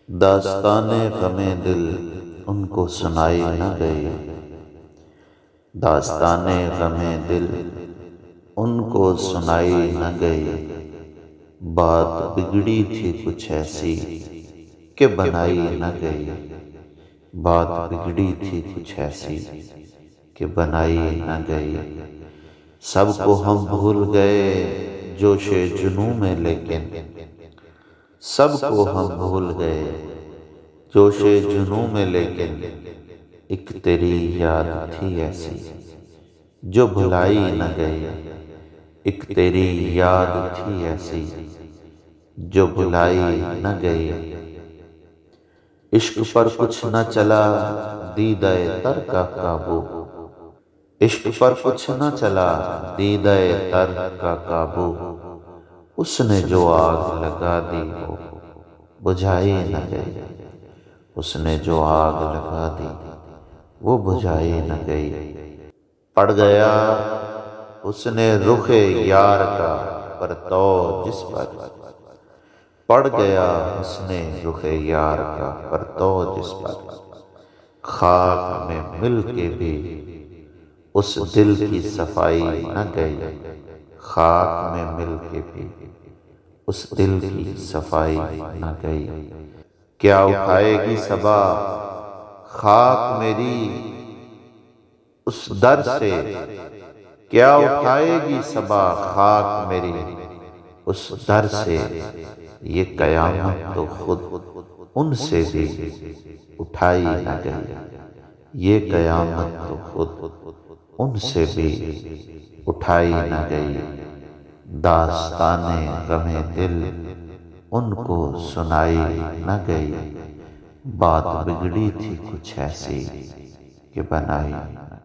داستان غم دل ان کو سنائی نہ گئی، داستان غم دل ان کو سنائی نہ گئی، بات بگڑی تھی کچھ ایسی کہ بنائی نہ گئی، بات بگڑی تھی کچھ ایسی کہ بنائی نہ گئی۔ سب کو ہم بھول گئے جوش جنوں میں، لیکن سب کو ہم بھول گئے جوش جنوں میں، لیکن ایک تیری یاد تھی ایسی جو بھلائی نہ گئی، ایک تیری یاد تھی ایسی جو بھلائی نہ گئی۔ عشق پر کچھ نہ چلا دیدہ تر کا قابو، عشق پر کچھ نہ چلا دیدہ تر کا قابو، اس نے جو آگ لگا دی وہ بجھائی نہ گئی، اس نے جو آگ لگا دی وہ بجھائی نہ گئی۔ پڑ گیا اس نے رخ یار کا پرتو جس پر، پڑ گیا اس نے رخ یار کا پرتو جس پر، خاک میں مل کے بھی اس دل کی صفائی نہ گئی، خاک میں مل کے بھی اس دل کی صفائی نہ گئی۔ کیا اٹھائے گی صبا خاک میری اس در سے، کیا اٹھائے گی صبا خاک میری اس در سے، یہ قیامت تو خود ان سے بھی اٹھائی نہ گئی، یہ قیامت تو خود ان سے بھی اٹھائی نہ گئی۔ داستان غم دل ان کو سنائی نہ گئی، بات بگڑی تھی کچھ ایسی کہ بنائی نہ گئی۔